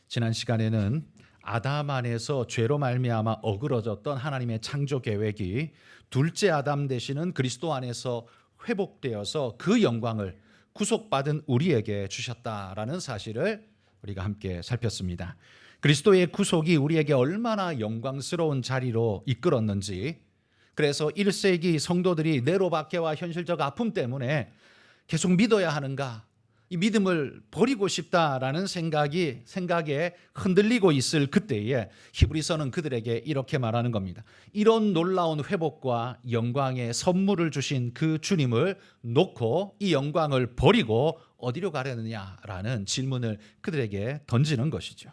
지난 시간에는 아담 안에서 죄로 말미암아 어그러졌던 하나님의 창조 계획이 둘째 아담 되시는 그리스도 안에서 회복되어서 그 영광을 구속받은 우리에게 주셨다라는 사실을 우리가 함께 살폈습니다. 그리스도의 구속이 우리에게 얼마나 영광스러운 자리로 이끌었는지, 그래서 1세기 성도들이 내로박해와 현실적 아픔 때문에 계속 믿어야 하는가, 이 믿음을 버리고 싶다라는 생각에 흔들리고 있을 그때에 히브리서는 그들에게 이렇게 말하는 겁니다. 이런 놀라운 회복과 영광의 선물을 주신 그 주님을 놓고 이 영광을 버리고 어디로 가려느냐라는 질문을 그들에게 던지는 것이죠.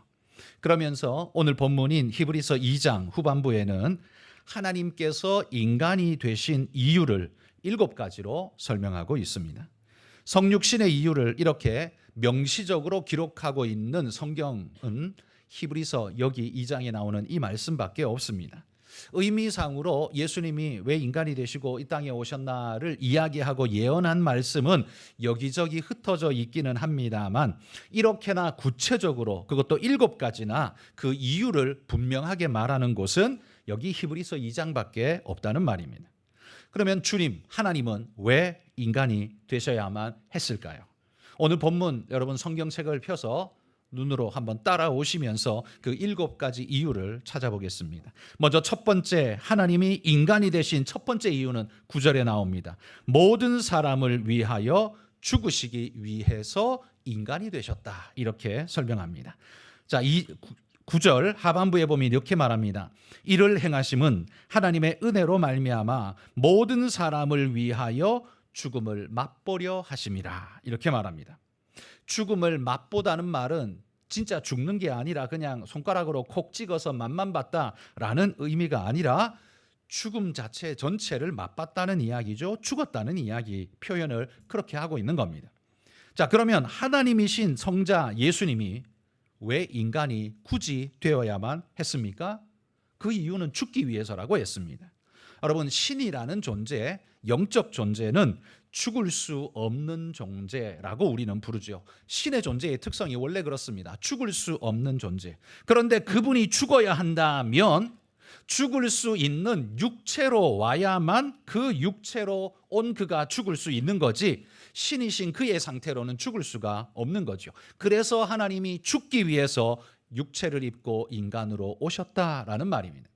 그러면서 오늘 본문인 히브리서 2장 후반부에는 하나님께서 인간이 되신 이유를 7가지로 설명하고 있습니다. 성육신의 이유를 이렇게 명시적으로 기록하고 있는 성경은 히브리서 여기 2장에 나오는 이 말씀밖에 없습니다. 의미상으로 예수님이 왜 인간이 되시고 이 땅에 오셨나를 이야기하고 예언한 말씀은 여기저기 흩어져 있기는 합니다만, 이렇게나 구체적으로 그것도 7가지나 그 이유를 분명하게 말하는 곳은 여기 히브리서 2장밖에 없다는 말입니다. 그러면 주님, 하나님은 왜 인간이 되셔야만 했을까요? 오늘 본문 여러분 성경책을 펴서 눈으로 한번 따라오시면서 그 7가지 이유를 찾아보겠습니다. 먼저 첫 번째, 하나님이 인간이 되신 첫 번째 이유는 9절에 나옵니다. 모든 사람을 위하여 죽으시기 위해서 인간이 되셨다, 이렇게 설명합니다. 자, 이 9절 하반부에 보면 이렇게 말합니다. 이를 행하심은 하나님의 은혜로 말미암아 모든 사람을 위하여 죽음을 맛보려 하심이라, 이렇게 말합니다. 죽음을 맛보다는 말은 진짜 죽는 게 아니라 그냥 손가락으로 콕 찍어서 맛만 봤다라는 의미가 아니라 죽음 자체 전체를 맛봤다는 이야기죠. 죽었다는 이야기 표현을 그렇게 하고 있는 겁니다. 자, 그러면 하나님이신 성자 예수님이 왜 인간이 굳이 되어야만 했습니까? 그 이유는 죽기 위해서라고 했습니다. 여러분, 신이라는 존재, 영적 존재는 죽을 수 없는 존재라고 우리는 부르죠. 신의 존재의 특성이 원래 그렇습니다. 죽을 수 없는 존재. 그런데 그분이 죽어야 한다면 죽을 수 있는 육체로 와야만 그 육체로 온 그가 죽을 수 있는 거지, 신이신 그의 상태로는 죽을 수가 없는 거죠. 그래서 하나님이 죽기 위해서 육체를 입고 인간으로 오셨다라는 말입니다.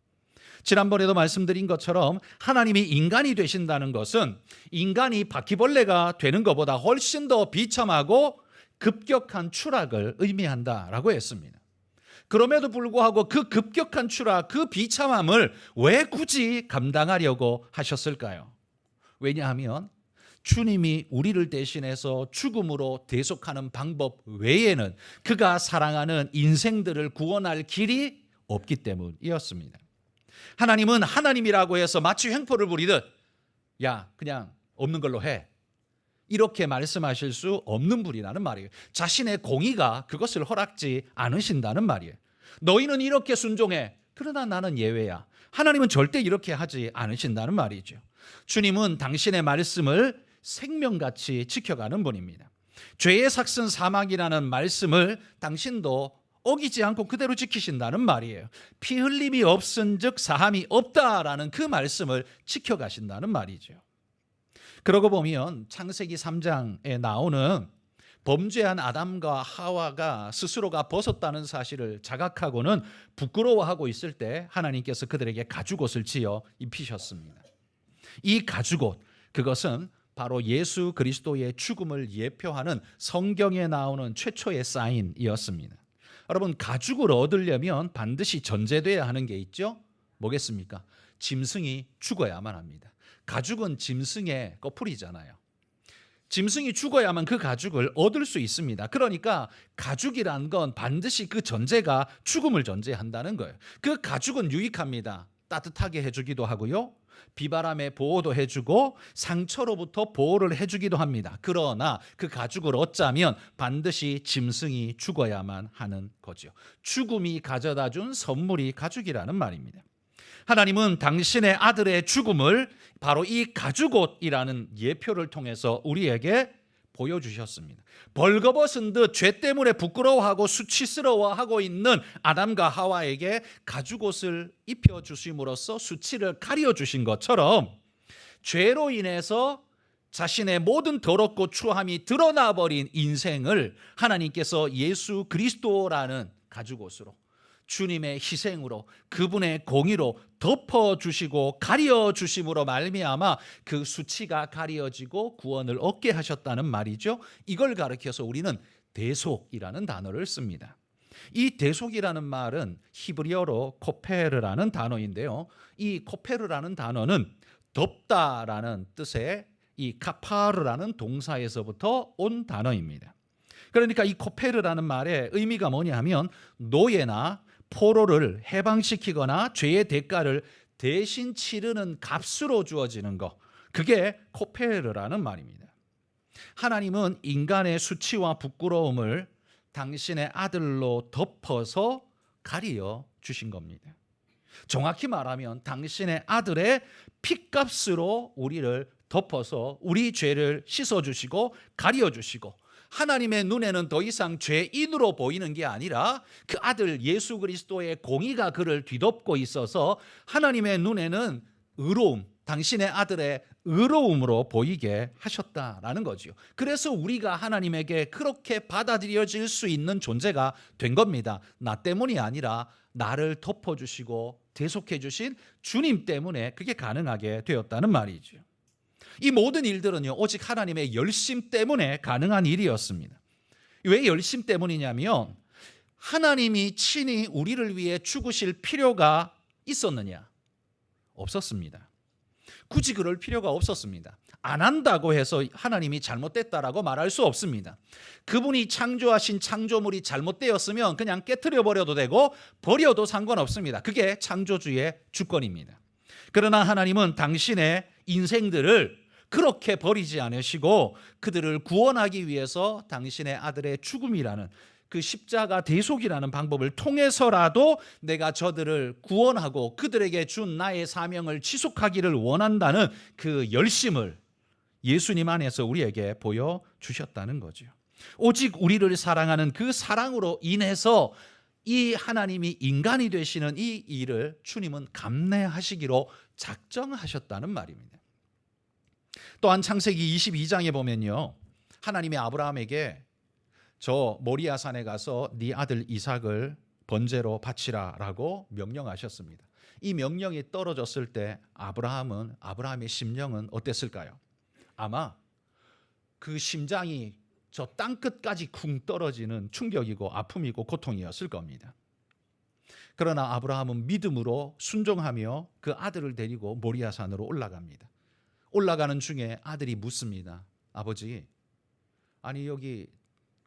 지난번에도 말씀드린 것처럼 하나님이 인간이 되신다는 것은 인간이 바퀴벌레가 되는 것보다 훨씬 더 비참하고 급격한 추락을 의미한다라고 했습니다. 그럼에도 불구하고 그 급격한 추락, 그 비참함을 왜 굳이 감당하려고 하셨을까요? 왜냐하면 주님이 우리를 대신해서 죽음으로 대속하는 방법 외에는 그가 사랑하는 인생들을 구원할 길이 없기 때문이었습니다. 하나님은 하나님이라고 해서 마치 횡포를 부리듯 야, 그냥 없는 걸로 해, 이렇게 말씀하실 수 없는 분이라는 말이에요. 자신의 공의가 그것을 허락지 않으신다는 말이에요. 너희는 이렇게 순종해, 그러나 나는 예외야. 하나님은 절대 이렇게 하지 않으신다는 말이죠. 주님은 당신의 말씀을 생명같이 지켜가는 분입니다. 죄의 삭슨 사망이라는 말씀을 당신도 어기지 않고 그대로 지키신다는 말이에요. 피 흘림이 없은즉 사함이 없다라는 그 말씀을 지켜가신다는 말이죠. 그러고 보면 창세기 3장에 나오는 범죄한 아담과 하와가 스스로가 벗었다는 사실을 자각하고는 부끄러워하고 있을 때 하나님께서 그들에게 가죽옷을 지어 입히셨습니다. 이 가죽옷, 그것은 바로 예수 그리스도의 죽음을 예표하는 성경에 나오는 최초의 사인이었습니다. 여러분, 가죽을 얻으려면 반드시 전제돼야 하는 게 있죠. 뭐겠습니까? 짐승이 죽어야만 합니다. 가죽은 짐승의 꺼풀이잖아요. 짐승이 죽어야만 그 가죽을 얻을 수 있습니다. 그러니까 가죽이란 건 반드시 그 전제가 죽음을 전제한다는 거예요. 그 가죽은 유익합니다. 따뜻하게 해주기도 하고요, 비바람에 보호도 해주고 상처로부터 보호를 해주기도 합니다. 그러나 그 가죽을 얻자면 반드시 짐승이 죽어야만 하는 거죠. 죽음이 가져다 준 선물이 가죽이라는 말입니다. 하나님은 당신의 아들의 죽음을 바로 이 가죽옷이라는 예표를 통해서 우리에게 보여주셨습니다. 벌거벗은 듯 죄 때문에 부끄러워하고 수치스러워하고 있는 아담과 하와에게 가죽옷을 입혀주심으로써 수치를 가려주신 것처럼 죄로 인해서 자신의 모든 더럽고 추함이 드러나버린 인생을 하나님께서 예수 그리스도라는 가죽옷으로, 주님의 희생으로, 그분의 공의로 덮어주시고 가려주심으로 말미암아 그 수치가 가려지고 구원을 얻게 하셨다는 말이죠. 이걸 가리켜서 우리는 대속이라는 단어를 씁니다. 이 대속이라는 말은 히브리어로 코페르라는 단어인데요. 이 코페르라는 단어는 덮다라는 뜻의 이 카파르라는 동사에서부터 온 단어입니다. 그러니까 이 코페르라는 말의 의미가 뭐냐 하면 노예나 포로를 해방시키거나 죄의 대가를 대신 치르는 값으로 주어지는 것, 그게 코페르라는 말입니다. 하나님은 인간의 수치와 부끄러움을 당신의 아들로 덮어서 가려 주신 겁니다. 정확히 말하면 당신의 아들의 핏값으로 우리를 덮어서 우리 죄를 씻어주시고 가려주시고, 하나님의 눈에는 더 이상 죄인으로 보이는 게 아니라 그 아들 예수 그리스도의 공의가 그를 뒤덮고 있어서 하나님의 눈에는 의로움, 당신의 아들의 의로움으로 보이게 하셨다라는 거죠. 그래서 우리가 하나님에게 그렇게 받아들여질 수 있는 존재가 된 겁니다. 나 때문이 아니라 나를 덮어주시고 대속해 주신 주님 때문에 그게 가능하게 되었다는 말이죠. 이 모든 일들은요, 오직 하나님의 열심 때문에 가능한 일이었습니다. 왜 열심 때문이냐면 하나님이 친히 우리를 위해 죽으실 필요가 있었느냐? 없었습니다. 굳이 그럴 필요가 없었습니다. 안 한다고 해서 하나님이 잘못됐다라고 말할 수 없습니다. 그분이 창조하신 창조물이 잘못되었으면 그냥 깨트려 버려도 되고 버려도 상관없습니다. 그게 창조주의 주권입니다. 그러나 하나님은 당신의 인생들을 그렇게 버리지 않으시고 그들을 구원하기 위해서 당신의 아들의 죽음이라는 그 십자가 대속이라는 방법을 통해서라도 내가 저들을 구원하고 그들에게 준 나의 사명을 지속하기를 원한다는 그 열심을 예수님 안에서 우리에게 보여주셨다는 거죠. 오직 우리를 사랑하는 그 사랑으로 인해서 이 하나님이 인간이 되시는 이 일을 주님은 감내하시기로 작정하셨다는 말입니다. 또한 창세기 22장에 보면요, 하나님이 아브라함에게 저 모리아 산에 가서 네 아들 이삭을 번제로 바치라라고 명령하셨습니다. 이 명령이 떨어졌을 때 아브라함의 심령은 어땠을까요? 아마 그 심장이 저 땅끝까지 쿵 떨어지는 충격이고 아픔이고 고통이었을 겁니다. 그러나 아브라함은 믿음으로 순종하며 그 아들을 데리고 모리아 산으로 올라갑니다. 올라가는 중에 아들이 묻습니다. 아버지, 아니 여기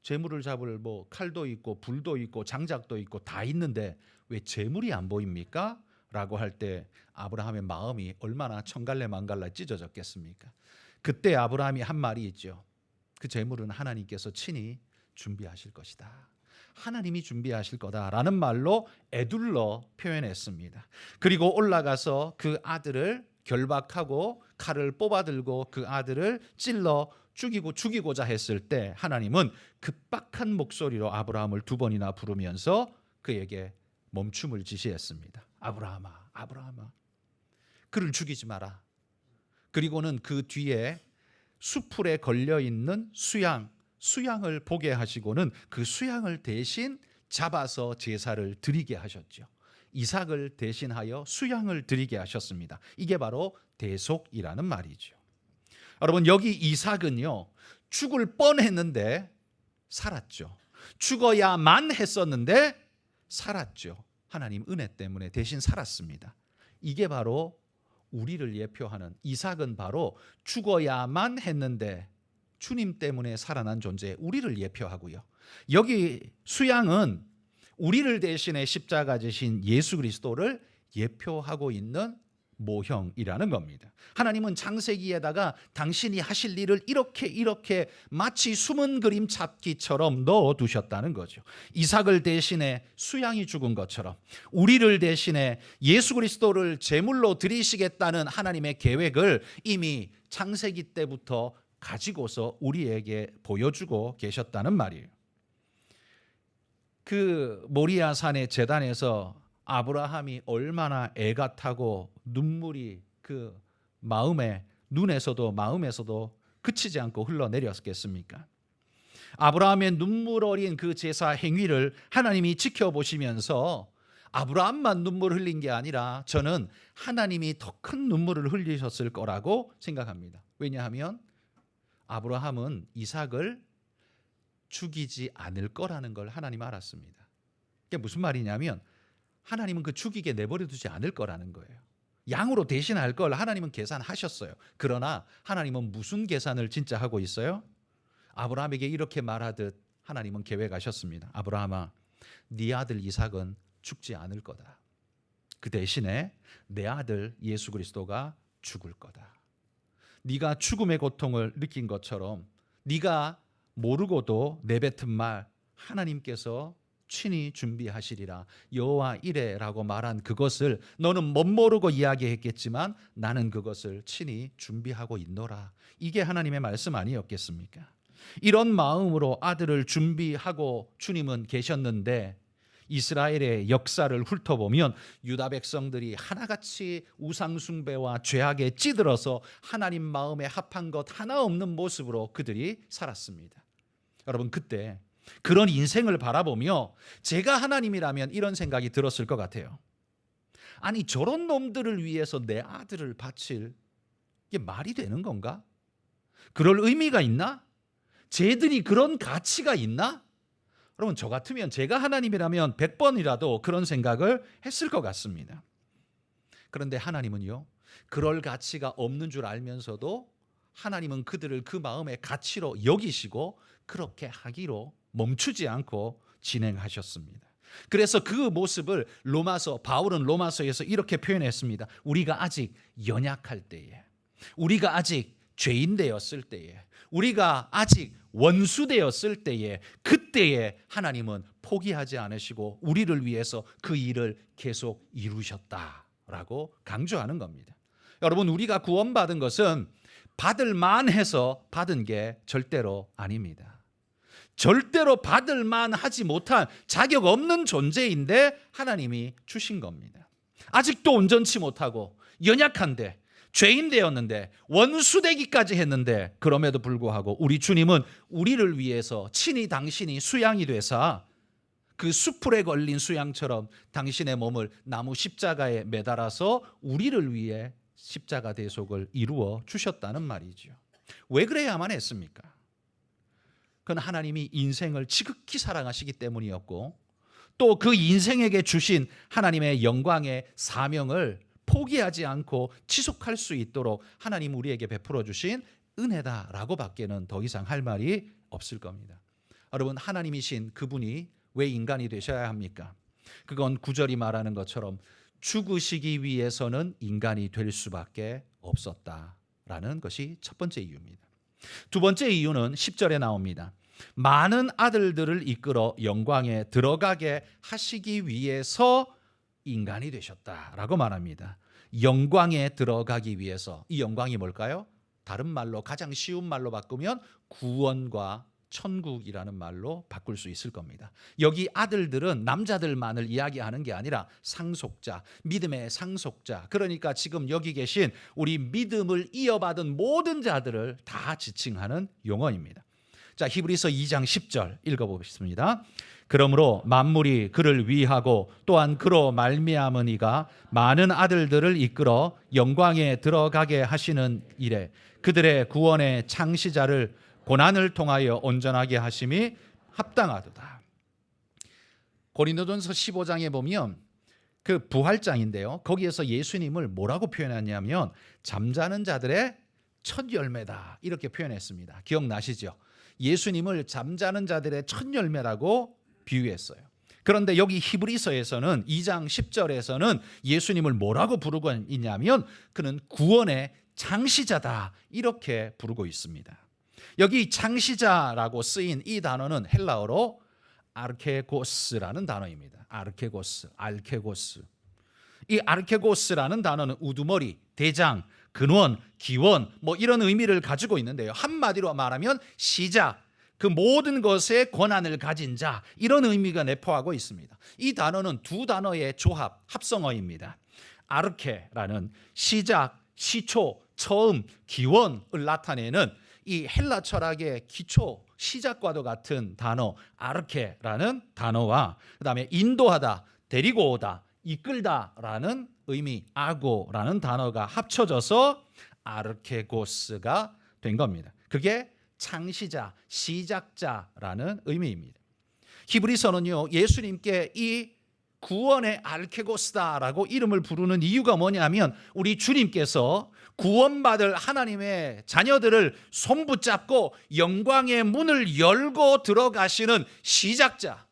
재물을 잡을 뭐 칼도 있고 불도 있고 장작도 있고 다 있는데 왜 재물이 안 보입니까? 라고 할 때 아브라함의 마음이 얼마나 천갈래 만갈래 찢어졌겠습니까? 그때 아브라함이 한 말이 있죠. 그 재물은 하나님께서 친히 준비하실 것이다. 하나님이 준비하실 거다라는 말로 에둘러 표현했습니다. 그리고 올라가서 그 아들을 결박하고 칼을 뽑아들고 그 아들을 찔러 죽이고자 했을 때 하나님은 급박한 목소리로 아브라함을 두 번이나 부르면서 그에게 멈춤을 지시했습니다. 아브라함아, 아브라함아, 그를 죽이지 마라. 그리고는 그 뒤에 수풀에 걸려있는 수양을 보게 하시고는 그 수양을 대신 잡아서 제사를 드리게 하셨죠. 이삭을 대신하여 수양을 드리게 하셨습니다. 이게 바로 대속이라는 말이죠. 여러분, 여기 이삭은요, 죽을 뻔했는데 살았죠. 죽어야만 했었는데 살았죠. 하나님 은혜 때문에 대신 살았습니다. 이게 바로 우리를 예표하는, 이삭은 바로 죽어야만 했는데 주님 때문에 살아난 존재, 우리를 예표하고요. 여기 수양은 우리를 대신해 십자가 지신 예수 그리스도를 예표하고 있는 모형이라는 겁니다. 하나님은 창세기에다가 당신이 하실 일을 이렇게 마치 숨은 그림 찾기처럼 넣어두셨다는 거죠. 이삭을 대신해 수양이 죽은 것처럼 우리를 대신해 예수 그리스도를 제물로 드리시겠다는 하나님의 계획을 이미 창세기 때부터 가지고서 우리에게 보여주고 계셨다는 말이에요. 그 모리아 산의 제단에서 아브라함이 얼마나 애가 타고 눈물이 그 눈에서도 마음에서도 그치지 않고 흘러내렸겠습니까? 아브라함의 눈물 어린 그 제사 행위를 하나님이 지켜보시면서 아브라함만 눈물 흘린 게 아니라 저는 하나님이 더 큰 눈물을 흘리셨을 거라고 생각합니다. 왜냐하면 아브라함은 이삭을 죽이지 않을 거라는 걸 하나님 알았습니다. 그게 무슨 말이냐면 하나님은 그 죽이게 내버려 두지 않을 거라는 거예요. 양으로 대신할 걸 하나님은 계산하셨어요. 그러나 하나님은 무슨 계산을 진짜 하고 있어요? 아브라함에게 이렇게 말하듯 하나님은 계획하셨습니다. 아브라함아, 네 아들 이삭은 죽지 않을 거다. 그 대신에 내 아들 예수 그리스도가 죽을 거다. 네가 죽음의 고통을 느낀 것처럼 네가 모르고도 내뱉은 말 하나님께서 친히 준비하시리라. 여호와 이레라고 말한 그것을 너는 못 모르고 이야기했겠지만 나는 그것을 친히 준비하고 있노라. 이게 하나님의 말씀 아니었겠습니까? 이런 마음으로 아들을 준비하고 주님은 계셨는데 이스라엘의 역사를 훑어보면 유다 백성들이 하나같이 우상숭배와 죄악에 찌들어서 하나님 마음에 합한 것 하나 없는 모습으로 그들이 살았습니다. 여러분, 그때 그런 인생을 바라보며 제가 하나님이라면 이런 생각이 들었을 것 같아요. 아니, 저런 놈들을 위해서 내 아들을 바칠 이게 말이 되는 건가? 그럴 의미가 있나? 쟤들이 그런 가치가 있나? 여러분, 저 같으면 제가 하나님이라면 100번이라도 그런 생각을 했을 것 같습니다. 그런데 하나님은요, 그럴 가치가 없는 줄 알면서도 하나님은 그들을 그 마음의 가치로 여기시고 그렇게 하기로 멈추지 않고 진행하셨습니다. 그래서 그 모습을 바울은 로마서에서 이렇게 표현했습니다. 우리가 아직 연약할 때에, 우리가 아직 죄인 되었을 때에, 우리가 아직 원수 되었을 때에, 그때에 하나님은 포기하지 않으시고 우리를 위해서 그 일을 계속 이루셨다라고 강조하는 겁니다. 여러분, 우리가 구원받은 것은 받을 만해서 받은 게 절대로 아닙니다. 절대로 받을 만하지 못한 자격 없는 존재인데 하나님이 주신 겁니다. 아직도 온전치 못하고 연약한데, 죄인 되었는데, 원수 되기까지 했는데, 그럼에도 불구하고 우리 주님은 우리를 위해서 친히 당신이 수양이 되사 그 수풀에 걸린 수양처럼 당신의 몸을 나무 십자가에 매달아서 우리를 위해 십자가 대속을 이루어 주셨다는 말이죠. 왜 그래야만 했습니까? 그건 하나님이 인생을 지극히 사랑하시기 때문이었고, 또 그 인생에게 주신 하나님의 영광의 사명을 포기하지 않고 지속할 수 있도록 하나님 우리에게 베풀어 주신 은혜다라고 밖에는 더 이상 할 말이 없을 겁니다. 여러분, 하나님이신 그분이 왜 인간이 되셔야 합니까? 그건 구절이 말하는 것처럼 죽으시기 위해서는 인간이 될 수밖에 없었다라는 것이 첫 번째 이유입니다. 두 번째 이유는 10절에 나옵니다. 많은 아들들을 이끌어 영광에 들어가게 하시기 위해서 인간이 되셨다라고 말합니다. 영광에 들어가기 위해서. 이 영광이 뭘까요? 다른 말로, 가장 쉬운 말로 바꾸면 구원과 천국이라는 말로 바꿀 수 있을 겁니다. 여기 아들들은 남자들만을 이야기하는 게 아니라 상속자, 믿음의 상속자, 그러니까 지금 여기 계신 우리 믿음을 이어받은 모든 자들을 다 지칭하는 용어입니다. 자, 히브리서 2장 10절 읽어보겠습니다. 그러므로 만물이 그를 위하고 또한 그로 말미암은 이가 많은 아들들을 이끌어 영광에 들어가게 하시는 이래 그들의 구원의 창시자를 고난을 통하여 온전하게 하심이 합당하도다. 고린도전서 15장에 보면 그 부활장인데요, 거기에서 예수님을 뭐라고 표현하냐면 잠자는 자들의 첫 열매다 이렇게 표현했습니다. 기억나시죠? 예수님을 잠자는 자들의 첫 열매라고 비유했어요. 그런데 여기 히브리서에서는 2장 10절에서는 예수님을 뭐라고 부르고 있냐면 그는 구원의 창시자다 이렇게 부르고 있습니다. 여기 창시자라고 쓰인 이 단어는 헬라어로 아르케고스라는 단어입니다. 알케고스. 이 알케고스라는 단어는 우두머리, 대장, 근원, 기원 뭐 이런 의미를 가지고 있는데요. 한마디로 말하면 시작, 그 모든 것에 권한을 가진 자, 이런 의미가 내포하고 있습니다. 이 단어는 두 단어의 조합, 합성어입니다. 아르케라는 시작, 시초, 처음, 기원을 나타내는 이 헬라 철학의 기초, 시작과도 같은 단어 아르케라는 단어와 그다음에 인도하다, 데리고 오다, 이끌다라는 의미 아고라는 단어가 합쳐져서 아르케고스가 된 겁니다. 그게 창시자, 시작자라는 의미입니다. 히브리서는요, 예수님께 이 구원의 알케고스다라고 이름을 부르는 이유가 뭐냐면 우리 주님께서 구원받을 하나님의 자녀들을 손붙잡고 영광의 문을 열고 들어가시는 시작자,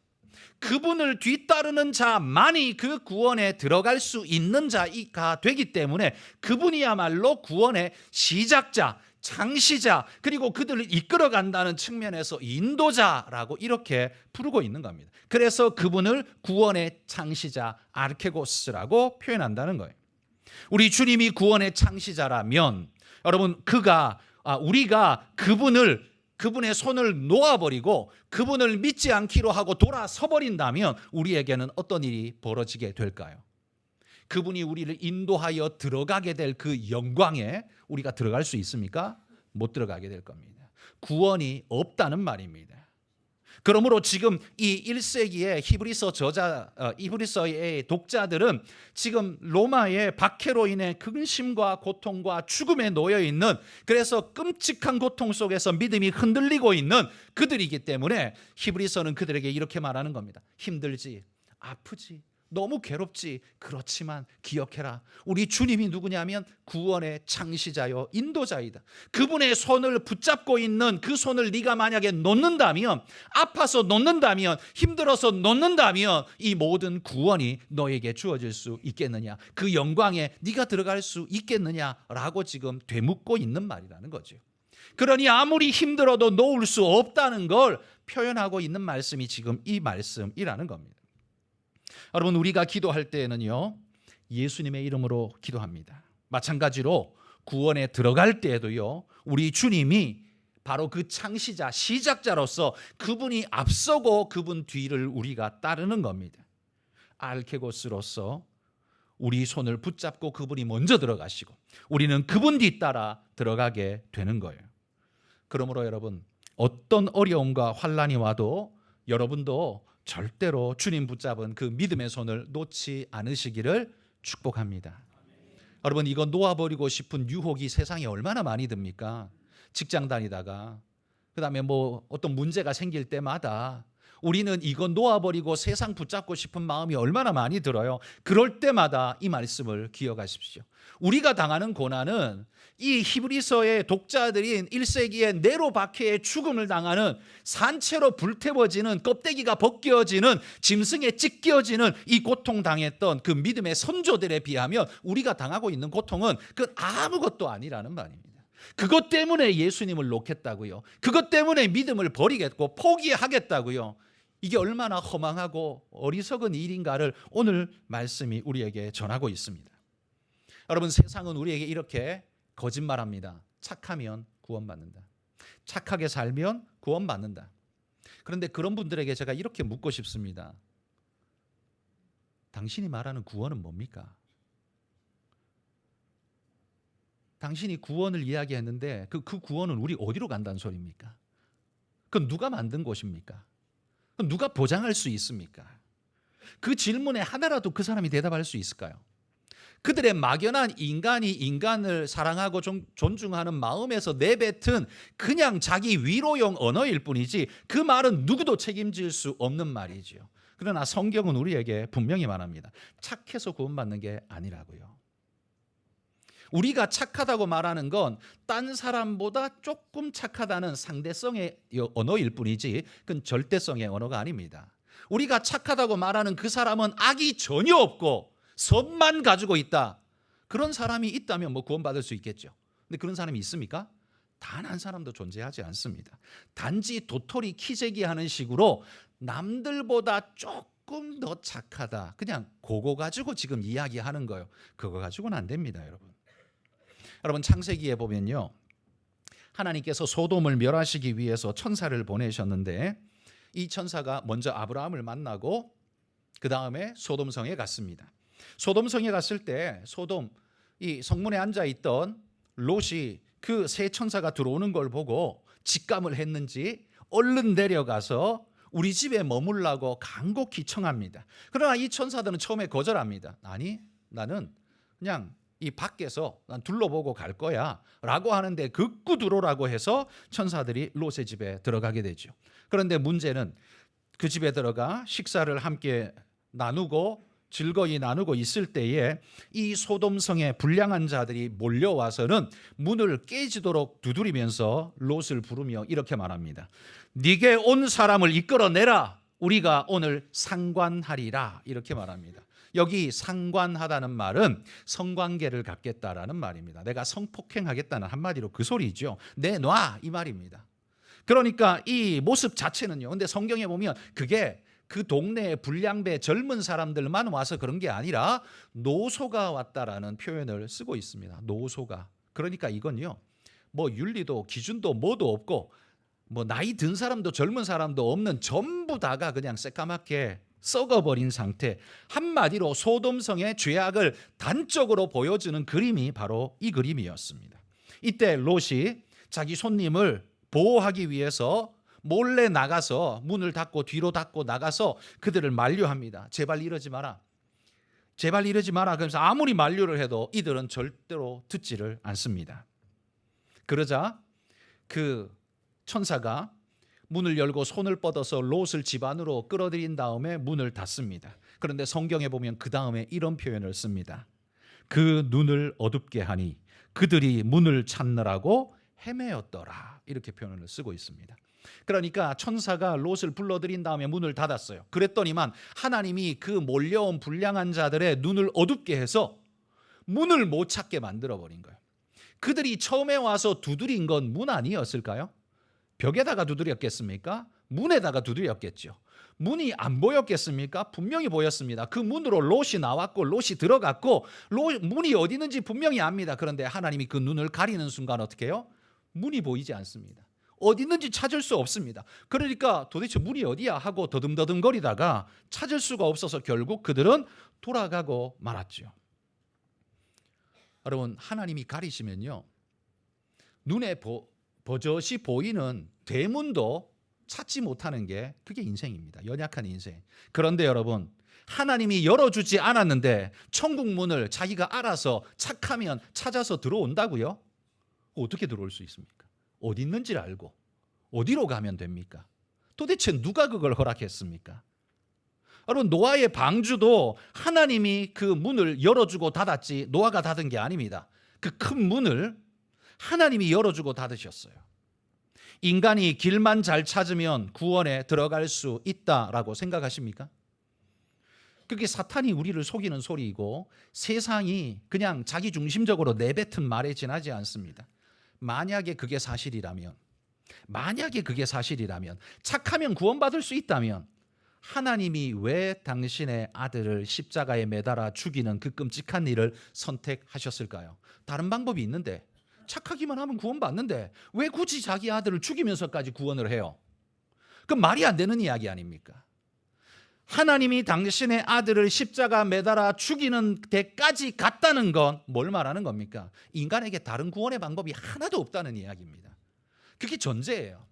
그분을 뒤따르는 자만이 그 구원에 들어갈 수 있는 자가 되기 때문에 그분이야말로 구원의 시작자, 창시자, 그리고 그들을 이끌어간다는 측면에서 인도자라고 이렇게 부르고 있는 겁니다. 그래서 그분을 구원의 창시자 아르케고스라고 표현한다는 거예요. 우리 주님이 구원의 창시자라면 여러분, 우리가 그분의 손을 놓아버리고 그분을 믿지 않기로 하고 돌아서버린다면 우리에게는 어떤 일이 벌어지게 될까요? 그분이 우리를 인도하여 들어가게 될 그 영광에 우리가 들어갈 수 있습니까? 못 들어가게 될 겁니다. 구원이 없다는 말입니다. 그러므로 지금 이 1세기의 히브리서의 독자들은 지금 로마의 박해로 인해 근심과 고통과 죽음에 놓여 있는, 그래서 끔찍한 고통 속에서 믿음이 흔들리고 있는 그들이기 때문에 히브리서는 그들에게 이렇게 말하는 겁니다. 힘들지, 아프지, 너무 괴롭지. 그렇지만 기억해라. 우리 주님이 누구냐면 구원의 창시자요 인도자이다. 그분의 손을 붙잡고 있는 그 손을 네가 만약에 놓는다면, 아파서 놓는다면, 힘들어서 놓는다면 이 모든 구원이 너에게 주어질 수 있겠느냐, 그 영광에 네가 들어갈 수 있겠느냐라고 지금 되묻고 있는 말이라는 거죠. 그러니 아무리 힘들어도 놓을 수 없다는 걸 표현하고 있는 말씀이 지금 이 말씀이라는 겁니다. 여러분, 우리가 기도할 때에는요, 예수님의 이름으로 기도합니다. 마찬가지로 구원에 들어갈 때에도요, 우리 주님이 바로 그 창시자, 시작자로서 그분이 앞서고 그분 뒤를 우리가 따르는 겁니다. 알케고스로서 우리 손을 붙잡고 그분이 먼저 들어가시고 우리는 그분 뒤따라 들어가게 되는 거예요. 그러므로 여러분, 어떤 어려움과 환난이 와도 여러분도 절대로 주님 붙잡은 그 믿음의 손을 놓지 않으시기를 축복합니다. 여러분, 이거 놓아버리고 싶은 유혹이 세상에 얼마나 많이 듭니까? 직장 다니다가 그다음에 뭐 어떤 문제가 생길 때마다 우리는 이거 놓아버리고 세상 붙잡고 싶은 마음이 얼마나 많이 들어요. 그럴 때마다 이 말씀을 기억하십시오. 우리가 당하는 고난은 이 히브리서의 독자들인 1세기의 네로 박해의 죽음을 당하는, 산채로 불태워지는, 껍데기가 벗겨지는, 짐승에 찢겨지는 이 고통당했던 그 믿음의 선조들에 비하면 우리가 당하고 있는 고통은 그 아무것도 아니라는 말입니다. 그것 때문에 예수님을 놓겠다고요. 그것 때문에 믿음을 버리겠고 포기하겠다고요. 이게 얼마나 허망하고 어리석은 일인가를 오늘 말씀이 우리에게 전하고 있습니다. 여러분, 세상은 우리에게 이렇게 거짓말합니다. 착하면 구원받는다. 착하게 살면 구원받는다. 그런데 그런 분들에게 제가 이렇게 묻고 싶습니다. 당신이 말하는 구원은 뭡니까? 당신이 구원을 이야기했는데 그 구원은 우리 어디로 간다는 소리입니까? 그건 누가 만든 곳입니까? 그건 누가 보장할 수 있습니까? 그 질문에 하나라도 그 사람이 대답할 수 있을까요? 그들의 막연한 인간이 인간을 사랑하고 존중하는 마음에서 내뱉은 그냥 자기 위로용 언어일 뿐이지 그 말은 누구도 책임질 수 없는 말이지요. 그러나 성경은 우리에게 분명히 말합니다. 착해서 구원받는 게 아니라고요. 우리가 착하다고 말하는 건 딴 사람보다 조금 착하다는 상대성의 언어일 뿐이지 그건 절대성의 언어가 아닙니다. 우리가 착하다고 말하는 그 사람은 악이 전혀 없고 선만 가지고 있다. 그런 사람이 있다면 뭐 구원받을 수 있겠죠. 근데 그런 사람이 있습니까? 단 한 사람도 존재하지 않습니다. 단지 도토리 키재기하는 식으로 남들보다 조금 더 착하다, 그냥 그거 가지고 지금 이야기하는 거예요. 그거 가지고는 안 됩니다, 여러분. 여러분 창세기에 보면요, 하나님께서 소돔을 멸하시기 위해서 천사를 보내셨는데 이 천사가 먼저 아브라함을 만나고 그 다음에 소돔성에 갔습니다. 소돔성에 갔을 때 소돔 이 성문에 앉아 있던 롯이 그 세 천사가 들어오는 걸 보고 직감을 했는지 얼른 내려가서 우리 집에 머물라고 간곡히 청합니다. 그러나 이 천사들은 처음에 거절합니다. 아니, 나는 그냥 이 밖에서 난 둘러보고 갈 거야 라고 하는데 극구 들어오라고 해서 천사들이 롯의 집에 들어가게 되죠. 그런데 문제는 그 집에 들어가 식사를 함께 나누고 즐거이 나누고 있을 때에 이 소돔성의 불량한 자들이 몰려와서는 문을 깨지도록 두드리면서 롯을 부르며 이렇게 말합니다. 네게 온 사람을 이끌어내라. 우리가 오늘 상관하리라. 이렇게 말합니다. 여기 상관하다는 말은 성관계를 갖겠다라는 말입니다. 내가 성폭행하겠다는 한마디로 그 소리죠. 내놔 이 말입니다. 그러니까 이 모습 자체는요. 근데 성경에 보면 그게 그 동네의 불량배 젊은 사람들만 와서 그런 게 아니라 노소가 왔다라는 표현을 쓰고 있습니다. 노소가. 그러니까 이건요. 뭐 윤리도 기준도 뭐도 없고 뭐 나이 든 사람도 젊은 사람도 없는 전부 다가 그냥 새까맣게 썩어버린 상태. 한마디로 소돔성의 죄악을 단적으로 보여주는 그림이 바로 이 그림이었습니다. 이때 롯이 자기 손님을 보호하기 위해서 몰래 나가서 문을 닫고 뒤로 닫고 나가서 그들을 만류합니다. 제발 이러지 마라. 제발 이러지 마라. 그래서 아무리 만류를 해도 이들은 절대로 듣지를 않습니다. 그러자 그 천사가 문을 열고 손을 뻗어서 롯을 집 안으로 끌어들인 다음에 문을 닫습니다. 그런데 성경에 보면 그 다음에 이런 표현을 씁니다. 그 눈을 어둡게 하니 그들이 문을 찾느라고 헤매었더라. 이렇게 표현을 쓰고 있습니다. 그러니까 천사가 롯을 불러들인 다음에 문을 닫았어요. 그랬더니만 하나님이 그 몰려온 불량한 자들의 눈을 어둡게 해서 문을 못 찾게 만들어버린 거예요. 그들이 처음에 와서 두드린 건 문 아니었을까요? 벽에다가 두드렸겠습니까? 문에다가 두드렸겠죠. 문이 안 보였겠습니까? 분명히 보였습니다. 그 문으로 롯이 나왔고 롯이 들어갔고 문이 어디 있는지 분명히 압니다. 그런데 하나님이 그 눈을 가리는 순간 어떻게 해요? 문이 보이지 않습니다. 어디 있는지 찾을 수 없습니다. 그러니까 도대체 문이 어디야 하고 더듬더듬거리다가 찾을 수가 없어서 결국 그들은 돌아가고 말았죠. 여러분, 하나님이 가리시면요, 눈에 버젓이 보이는 대문도 찾지 못하는 게 그게 인생입니다. 연약한 인생. 그런데 여러분, 하나님이 열어주지 않았는데 천국 문을 자기가 알아서 착하면 찾아서 들어온다고요? 어떻게 들어올 수 있습니까? 어디 있는지를 알고 어디로 가면 됩니까? 도대체 누가 그걸 허락했습니까? 여러분, 노아의 방주도 하나님이 그 문을 열어주고 닫았지 노아가 닫은 게 아닙니다. 그 큰 문을 하나님이 열어주고 닫으셨어요. 인간이 길만 잘 찾으면 구원에 들어갈 수 있다라고 생각하십니까? 그게 사탄이 우리를 속이는 소리이고 세상이 그냥 자기 중심적으로 내뱉은 말에 지나지 않습니다. 만약에 그게 사실이라면 착하면 구원받을 수 있다면 하나님이 왜 당신의 아들을 십자가에 매달아 죽이는 그 끔찍한 일을 선택하셨을까요? 다른 방법이 있는데, 착하기만 하면 구원받는데 왜 굳이 자기 아들을 죽이면서까지 구원을 해요? 그건 말이 안 되는 이야기 아닙니까? 하나님이 당신의 아들을 십자가 매달아 죽이는 데까지 갔다는 건 뭘 말하는 겁니까? 인간에게 다른 구원의 방법이 하나도 없다는 이야기입니다. 그게 전제예요.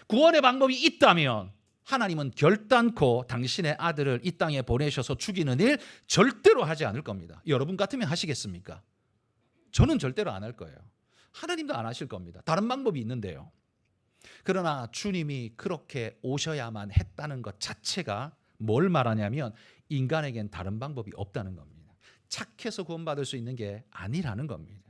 구원의 방법이 있다면 하나님은 결단코 당신의 아들을 이 땅에 보내셔서 죽이는 일 절대로 하지 않을 겁니다. 여러분 같으면 하시겠습니까? 저는 절대로 안 할 거예요. 하나님도 안 하실 겁니다. 다른 방법이 있는데요. 그러나 주님이 그렇게 오셔야만 했다는 것 자체가 뭘 말하냐면 인간에겐 다른 방법이 없다는 겁니다. 착해서 구원받을 수 있는 게 아니라는 겁니다.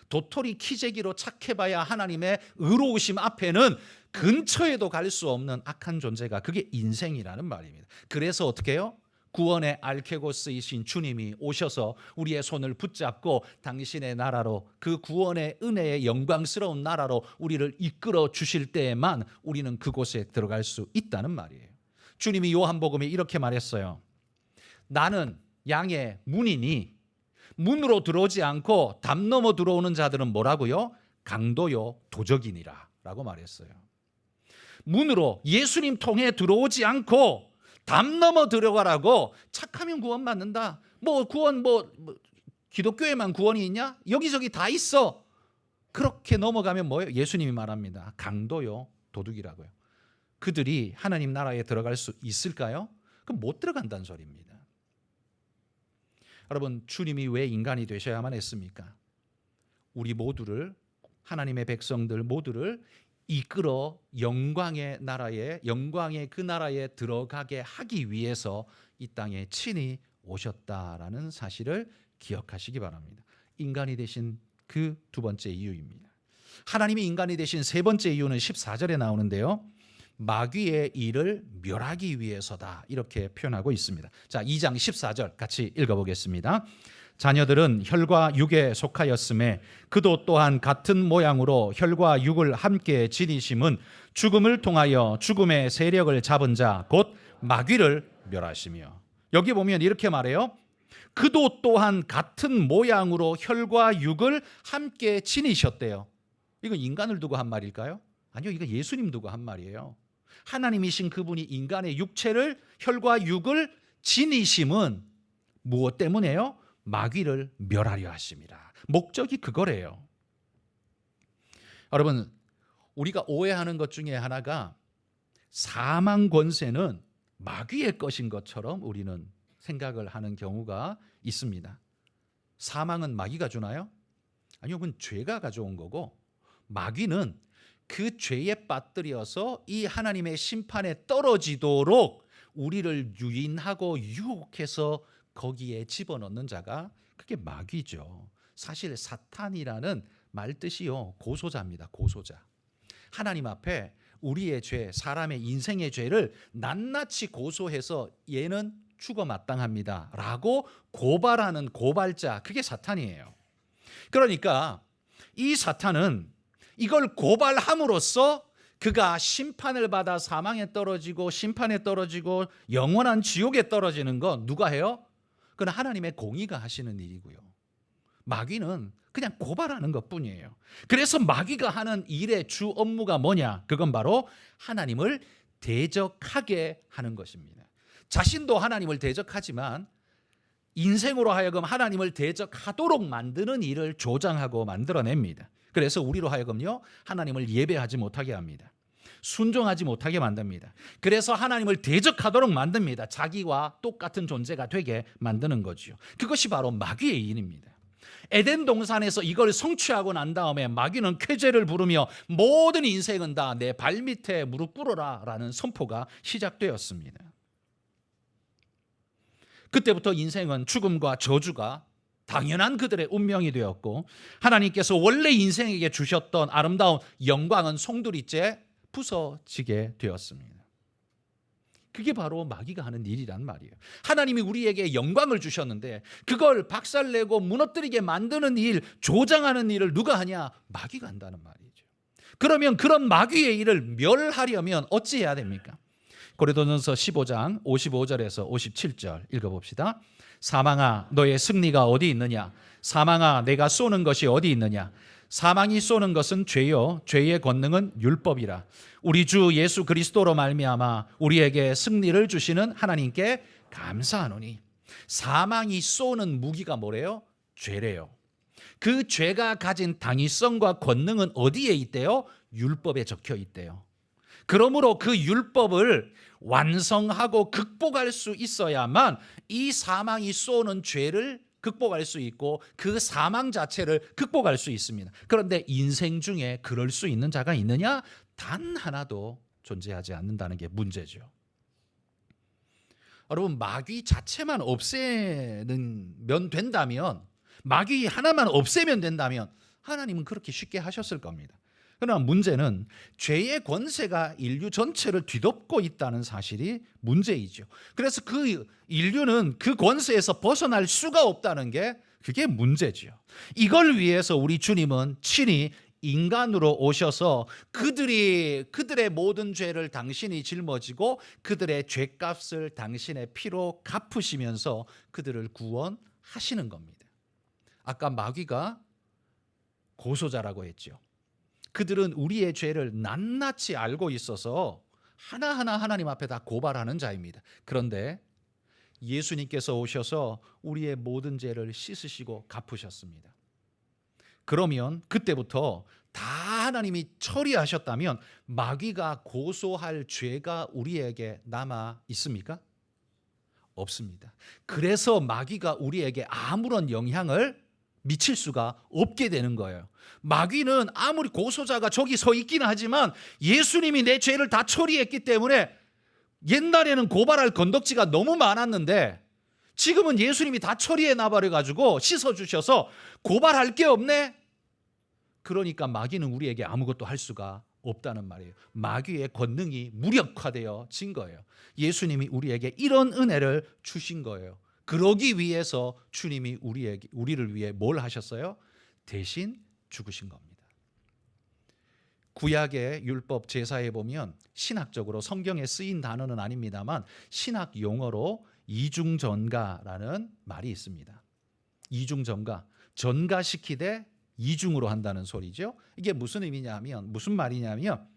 도토리 키재기로 착해봐야 하나님의 의로우심 앞에는 근처에도 갈 수 없는 악한 존재가 그게 인생이라는 말입니다. 그래서 어떻게 해요? 구원의 알케고스이신 주님이 오셔서 우리의 손을 붙잡고 당신의 나라로, 그 구원의 은혜의 영광스러운 나라로 우리를 이끌어 주실 때에만 우리는 그곳에 들어갈 수 있다는 말이에요. 주님이 요한복음에 이렇게 말했어요. 나는 양의 문이니 문으로 들어오지 않고 담 넘어 들어오는 자들은 뭐라고요? 강도요 도적이니라 라고 말했어요. 문으로 예수님 통해 들어오지 않고 담 넘어 들어가라고. 착하면 구원받는다. 구원 기독교에만 구원이 있냐? 여기저기 다 있어. 그렇게 넘어가면 뭐예요? 예수님이 말합니다. 강도요 도둑이라고요. 그들이 하나님 나라에 들어갈 수 있을까요? 그럼 못 들어간다는 소리입니다. 여러분, 주님이 왜 인간이 되셔야만 했습니까? 우리 모두를, 하나님의 백성들 모두를 이끌어 영광의 그 나라에 들어가게 하기 위해서 이 땅에 친히 오셨다라는 사실을 기억하시기 바랍니다. 인간이 되신 그 두 번째 이유입니다. 하나님이 인간이 되신 세 번째 이유는 14절에 나오는데요. 마귀의 일을 멸하기 위해서다, 이렇게 표현하고 있습니다. 자, 2장 14절 같이 읽어보겠습니다. 자녀들은 혈과 육에 속하였음에 그도 또한 같은 모양으로 혈과 육을 함께 지니심은 죽음을 통하여 죽음의 세력을 잡은 자 곧 마귀를 멸하시며. 여기 보면 이렇게 말해요. 그도 또한 같은 모양으로 혈과 육을 함께 지니셨대요. 이건 인간을 두고 한 말일까요? 아니요, 이거 예수님 두고 한 말이에요. 하나님이신 그분이 인간의 육체를, 혈과 육을 지니심은 무엇 때문에요? 마귀를 멸하려 하심이라. 목적이 그거래요. 여러분, 우리가 오해하는 것 중에 하나가 사망 권세는 마귀의 것인 것처럼 우리는 생각을 하는 경우가 있습니다. 사망은 마귀가 주나요? 아니요, 그건 죄가 가져온 거고, 마귀는 그 죄에 빠뜨려서 이 하나님의 심판에 떨어지도록 우리를 유인하고 유혹해서 거기에 집어넣는 자가, 그게 마귀죠. 사실 사탄이라는 말 뜻이요, 고소자입니다. 고소자. 하나님 앞에 우리의 죄, 사람의 인생의 죄를 낱낱이 고소해서 얘는 죽어 마땅합니다 라고 고발하는 고발자, 그게 사탄이에요. 그러니까 이 사탄은 이걸 고발함으로써 그가 심판을 받아 사망에 떨어지고 심판에 떨어지고 영원한 지옥에 떨어지는 건 누가 해요? 그건 하나님의 공의가 하시는 일이고요. 마귀는 그냥 고발하는 것뿐이에요. 그래서 마귀가 하는 일의 주 업무가 뭐냐? 그건 바로 하나님을 대적하게 하는 것입니다. 자신도 하나님을 대적하지만 인생으로 하여금 하나님을 대적하도록 만드는 일을 조장하고 만들어냅니다. 그래서 우리로 하여금요, 하나님을 예배하지 못하게 합니다. 순종하지 못하게 만듭니다. 그래서 하나님을 대적하도록 만듭니다. 자기와 똑같은 존재가 되게 만드는 거죠. 그것이 바로 마귀의 일입니다. 에덴 동산에서 이걸 성취하고 난 다음에 마귀는 쾌재를 부르며 모든 인생은 다 내 발밑에 무릎 꿇어라 라는 선포가 시작되었습니다. 그때부터 인생은 죽음과 저주가 당연한 그들의 운명이 되었고, 하나님께서 원래 인생에게 주셨던 아름다운 영광은 송두리째 부서지게 되었습니다. 그게 바로 마귀가 하는 일이란 말이에요. 하나님이 우리에게 영광을 주셨는데 그걸 박살내고 무너뜨리게 만드는 일, 조장하는 일을 누가 하냐? 마귀가 한다는 말이죠. 그러면 그런 마귀의 일을 멸하려면 어찌해야 됩니까? 고린도전서 15장 55절에서 57절 읽어봅시다. 사망아, 너의 승리가 어디 있느냐? 사망아, 내가 쏘는 것이 어디 있느냐? 사망이 쏘는 것은 죄요, 죄의 권능은 율법이라. 우리 주 예수 그리스도로 말미암아 우리에게 승리를 주시는 하나님께 감사하노니. 사망이 쏘는 무기가 뭐래요? 죄래요. 그 죄가 가진 당위성과 권능은 어디에 있대요? 율법에 적혀 있대요. 그러므로 그 율법을 완성하고 극복할 수 있어야만 이 사망이 쏘는 죄를 극복할 수 있고 그 사망 자체를 극복할 수 있습니다. 그런데 인생 중에 그럴 수 있는 자가 있느냐? 단 하나도 존재하지 않는다는 게 문제죠. 여러분, 마귀 자체만 없애면 된다면, 마귀 하나만 없애면 된다면 하나님은 그렇게 쉽게 하셨을 겁니다. 그러나 문제는 죄의 권세가 인류 전체를 뒤덮고 있다는 사실이 문제이죠. 그래서 그 인류는 그 권세에서 벗어날 수가 없다는 게 그게 문제죠. 이걸 위해서 우리 주님은 친히 인간으로 오셔서 그들의 모든 죄를 당신이 짊어지고 그들의 죄값을 당신의 피로 갚으시면서 그들을 구원하시는 겁니다. 아까 마귀가 고소자라고 했죠. 그들은 우리의 죄를 낱낱이 알고 있어서 하나하나 하나님 앞에 다 고발하는 자입니다. 그런데 예수님께서 오셔서 우리의 모든 죄를 씻으시고 갚으셨습니다. 그러면 그때부터 다 하나님이 처리하셨다면 마귀가 고소할 죄가 우리에게 남아 있습니까? 없습니다. 그래서 마귀가 우리에게 아무런 영향을 미칠 수가 없게 되는 거예요. 마귀는 아무리 고소자가 저기 서 있긴 하지만 예수님이 내 죄를 다 처리했기 때문에, 옛날에는 고발할 건덕지가 너무 많았는데 지금은 예수님이 다 처리해 놔버려가지고 씻어주셔서 고발할 게 없네. 그러니까 마귀는 우리에게 아무것도 할 수가 없다는 말이에요. 마귀의 권능이 무력화되어진 거예요. 예수님이 우리에게 이런 은혜를 주신 거예요. 그러기 위해서 주님이 우리를 위해 뭘 하셨어요? 대신 죽으신 겁니다. 구약의 율법 제사에 보면 신학적으로 성경에 쓰인 단어는 아닙니다만 신학 용어로 이중전가라는 말이 있습니다. 이중전가, 전가시키되 이중으로 한다는 소리죠. 이게 무슨 의미냐면, 무슨 말이냐면,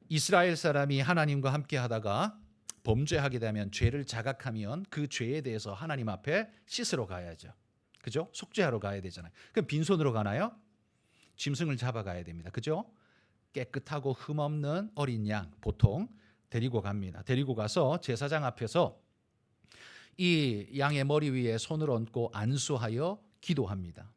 이스라엘 사람이 하나님과 함께 하다가 범죄하게 되면, 죄를 자각하면 그 죄에 대해서 하나님 앞에 씻으러 가야죠. 그죠? 속죄하러 가야 되잖아요. 그럼 빈손으로 가나요? 짐승을 잡아가야 됩니다. 그죠? 깨끗하고 흠없는 어린 양 보통 데리고 갑니다. 데리고 가서 제사장 앞에서 이 양의 머리 위에 손을 얹고 안수하여 기도합니다.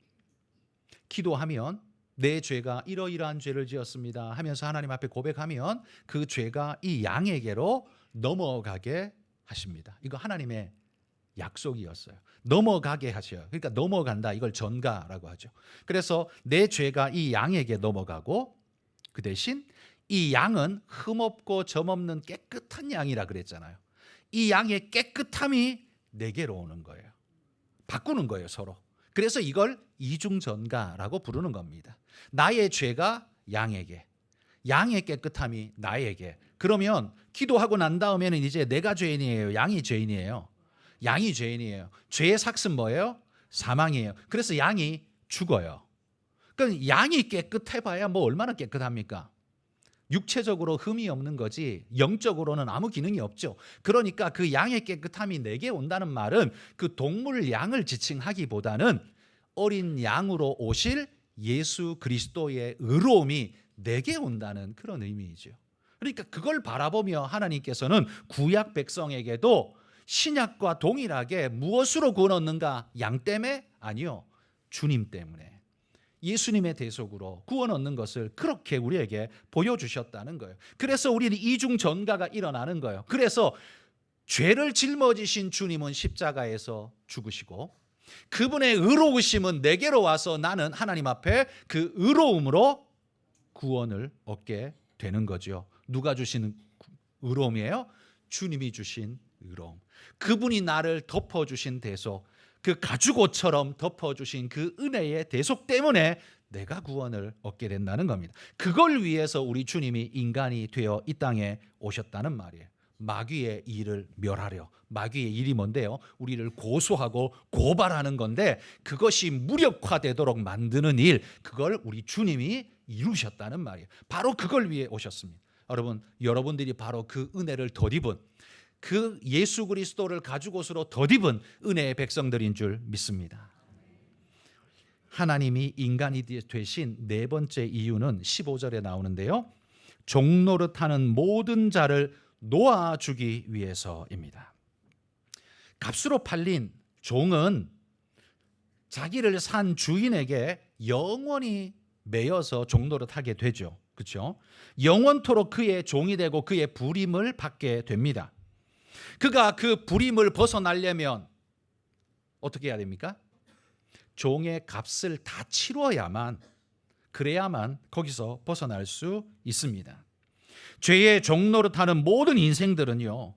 기도하면 내 죄가 이러이러한 죄를 지었습니다 하면서 하나님 앞에 고백하면 그 죄가 이 양에게로 넘어가게 하십니다. 이거 하나님의 약속이었어요. 넘어가게 하셔요. 그러니까 넘어간다, 이걸 전가라고 하죠. 그래서 내 죄가 이 양에게 넘어가고, 그 대신 이 양은 흠없고 점없는 깨끗한 양이라 그랬잖아요. 이 양의 깨끗함이 내게로 오는 거예요. 바꾸는 거예요, 서로. 그래서 이걸 이중전가라고 부르는 겁니다. 나의 죄가 양에게, 양의 깨끗함이 나에게. 그러면 기도하고 난 다음에는 이제 내가 죄인이에요, 양이 죄인이에요? 양이 죄인이에요. 죄의 삭은 뭐예요? 사망이에요. 그래서 양이 죽어요. 그러니까 양이 깨끗해봐야 뭐 얼마나 깨끗합니까? 육체적으로 흠이 없는 거지 영적으로는 아무 기능이 없죠. 그러니까 그 양의 깨끗함이 내게 온다는 말은 그 동물 양을 지칭하기보다는 어린 양으로 오실 예수 그리스도의 의로움이 내게 온다는 그런 의미이죠. 그러니까 그걸 바라보며 하나님께서는 구약 백성에게도 신약과 동일하게 무엇으로 구원 얻는가? 양 때문에? 아니요, 주님 때문에. 예수님의 대속으로 구원 얻는 것을 그렇게 우리에게 보여주셨다는 거예요. 그래서 우리는 이중전가가 일어나는 거예요. 그래서 죄를 짊어지신 주님은 십자가에서 죽으시고, 그분의 의로우심은 내게로 와서 나는 하나님 앞에 그 의로움으로 구원을 얻게 되는 거죠. 누가 주신 의로움이에요? 주님이 주신 의로움. 그분이 나를 덮어주신 대속, 그 가죽옷처럼 덮어주신 그 은혜의 대속 때문에 내가 구원을 얻게 된다는 겁니다. 그걸 위해서 우리 주님이 인간이 되어 이 땅에 오셨다는 말이에요. 마귀의 일을 멸하려. 마귀의 일이 뭔데요? 우리를 고소하고 고발하는 건데, 그것이 무력화되도록 만드는 일, 그걸 우리 주님이 이루셨다는 말이에요. 바로 그걸 위해 오셨습니다. 여러분들이 바로 그 은혜를 덧입은, 그 예수 그리스도를 가죽옷으로 덧입은 은혜의 백성들인 줄 믿습니다. 하나님이 인간이 되신 네 번째 이유는 15절에 나오는데요, 종노릇하는 모든 자를 놓아주기 위해서입니다. 값으로 팔린 종은 자기를 산 주인에게 영원히 매여서 종노릇하게 되죠. 그렇죠? 영원토록 그의 종이 되고 그의 부림을 받게 됩니다. 그가 그 부림을 벗어나려면 어떻게 해야 됩니까? 종의 값을 다 치러야만, 그래야만 거기서 벗어날 수 있습니다. 죄의 종노릇하는 모든 인생들은요,